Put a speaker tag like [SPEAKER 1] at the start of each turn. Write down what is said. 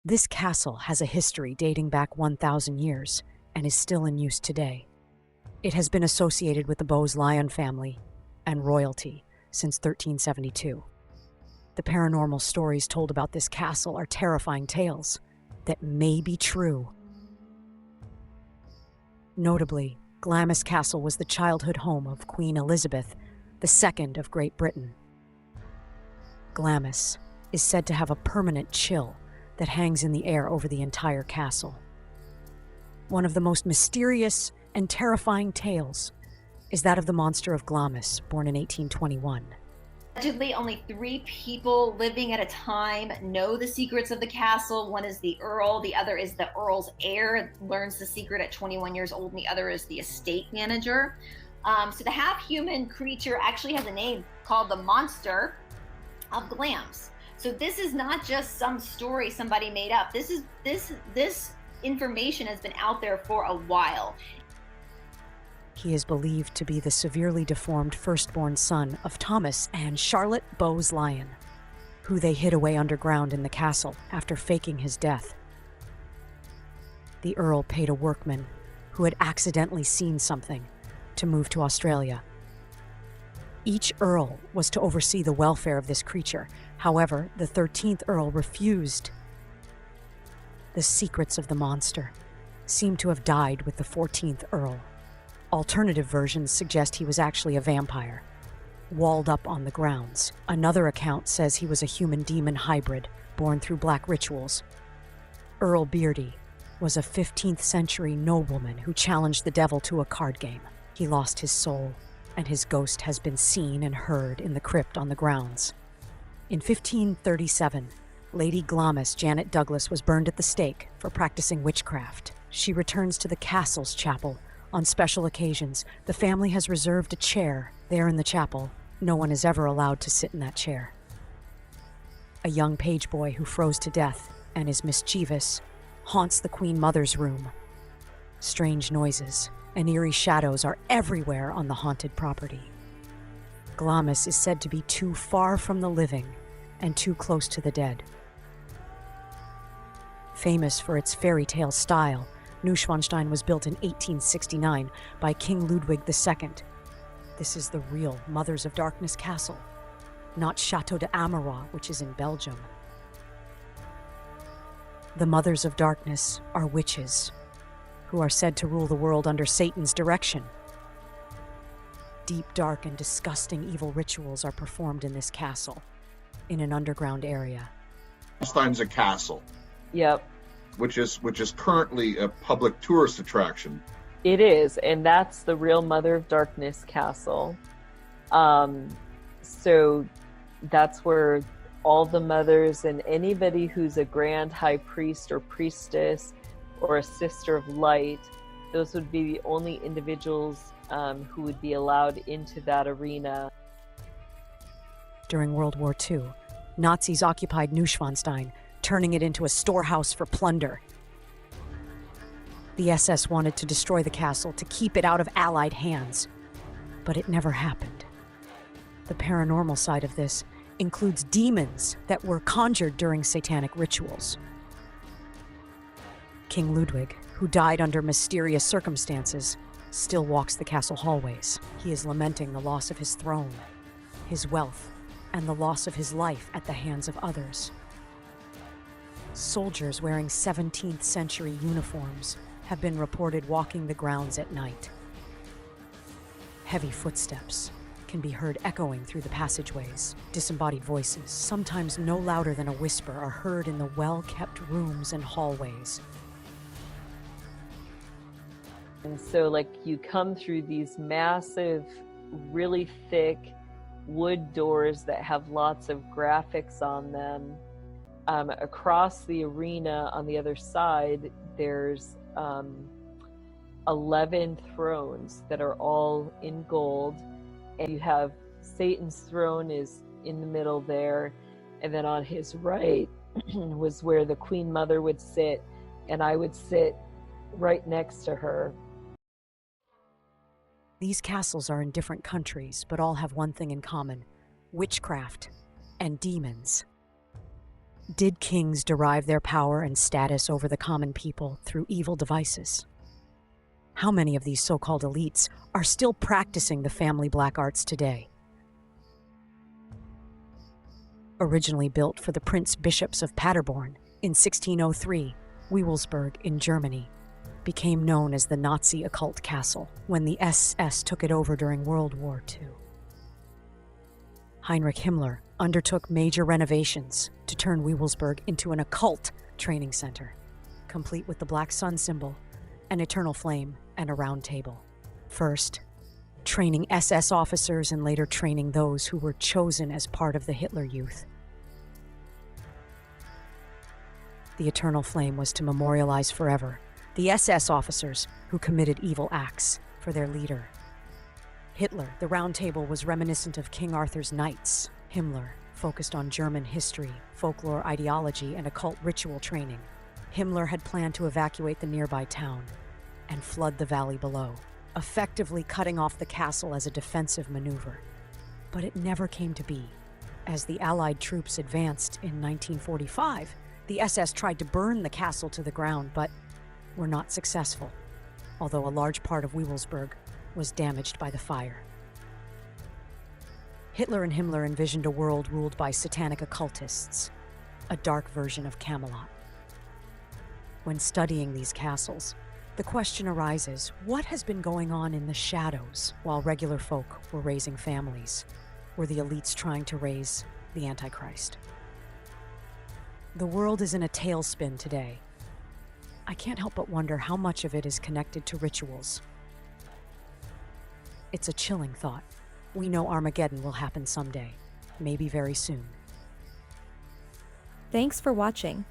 [SPEAKER 1] This castle has a history dating back 1,000 years and is still in use today. It has been associated with the Bowes-Lyon family and royalty since 1372. The paranormal stories told about this castle are terrifying tales that may be true. Notably, Glamis Castle was the childhood home of Queen Elizabeth II of Great Britain. Glamis is said to have a permanent chill that hangs in the air over the entire castle. One of the most mysterious and terrifying tales is that of the monster of Glamis, born in 1821.
[SPEAKER 2] Allegedly, only 3 people living at a time know the secrets of the castle. One is the Earl, the other is the Earl's heir, learns the secret at 21 years old, and the other is the estate manager. So the half-human creature actually has a name called the Monster of Glamis. So this is not just some story somebody made up. This information has been out there for a while.
[SPEAKER 1] He is believed to be the severely deformed firstborn son of Thomas and Charlotte Bowes-Lyon, who they hid away underground in the castle after faking his death. The Earl paid a workman who had accidentally seen something to move to Australia. Each Earl was to oversee the welfare of this creature. However, the 13th Earl refused. The secrets of the monster seem to have died with the 14th Earl. Alternative versions suggest he was actually a vampire, walled up on the grounds. Another account says he was a human-demon hybrid, born through black rituals. Earl Beardy was a 15th century nobleman who challenged the devil to a card game. He lost his soul, and his ghost has been seen and heard in the crypt on the grounds. In 1537, Lady Glamis Janet Douglas was burned at the stake for practicing witchcraft. She returns to the castle's chapel. On special occasions, the family has reserved a chair there in the chapel. No one is ever allowed to sit in that chair. A young page boy who froze to death and is mischievous haunts the Queen Mother's room. Strange noises and eerie shadows are everywhere on the haunted property. Glamis is said to be too far from the living and too close to the dead. Famous for its fairy tale style, Neuschwanstein was built in 1869 by King Ludwig II. This is the real Mothers of Darkness Castle, not Château d'Amara, which is in Belgium. The Mothers of Darkness are witches, who are said to rule the world under Satan's direction. Deep, dark, and disgusting evil rituals are performed in this castle, in an underground area.
[SPEAKER 3] Neuschwanstein's a castle.
[SPEAKER 4] Yep.
[SPEAKER 3] Which is currently a public tourist attraction.
[SPEAKER 4] It is, and that's the real Mother of Darkness Castle. So that's where all the mothers and anybody who's a grand high priest or priestess or a sister of light, those would be the only individuals who would be allowed into that arena.
[SPEAKER 1] During World War II, Nazis occupied Neuschwanstein, turning it into a storehouse for plunder. The SS wanted to destroy the castle to keep it out of Allied hands, but it never happened. The paranormal side of this includes demons that were conjured during satanic rituals. King Ludwig, who died under mysterious circumstances, still walks the castle hallways. He is lamenting the loss of his throne, his wealth, and the loss of his life at the hands of others. Soldiers wearing 17th century uniforms have been reported walking the grounds at night. Heavy footsteps can be heard echoing through the passageways. Disembodied voices, sometimes no louder than a whisper, are heard in the well-kept rooms and hallways.
[SPEAKER 4] And so, like, you come through these massive, really thick wood doors that have lots of graphics on them. Across the arena on the other side, there's 11 thrones that are all in gold. And you have Satan's throne is in the middle there. And then on his right was where the Queen Mother would sit. And I would sit right next to her.
[SPEAKER 1] These castles are in different countries, but all have one thing in common: witchcraft and demons. Did kings derive their power and status over the common people through evil devices? How many of these so-called elites are still practicing the family black arts today? Originally built for the Prince Bishops of Paderborn in 1603, Welwesburg in Germany became known as the Nazi occult castle when the SS took it over during World War II. Heinrich Himmler undertook major renovations to turn Welwesburg into an occult training center, complete with the Black Sun symbol, an eternal flame, and a round table. First, training SS officers and later training those who were chosen as part of the Hitler Youth. The eternal flame was to memorialize forever the SS officers who committed evil acts for their leader. Hitler, the round table, was reminiscent of King Arthur's knights. Himmler focused on German history, folklore ideology, and occult ritual training. Himmler had planned to evacuate the nearby town and flood the valley below, effectively cutting off the castle as a defensive maneuver. But it never came to be. As the Allied troops advanced in 1945, the SS tried to burn the castle to the ground, but were not successful, although a large part of Welwesburg was damaged by the fire. Hitler and Himmler envisioned a world ruled by satanic occultists, a dark version of Camelot. When studying these castles, the question arises, what has been going on in the shadows while regular folk were raising families? Were the elites trying to raise the Antichrist? The world is in a tailspin today. I can't help but wonder how much of it is connected to rituals. It's a chilling thought. We know Armageddon will happen someday, maybe very soon.
[SPEAKER 5] Thanks for watching.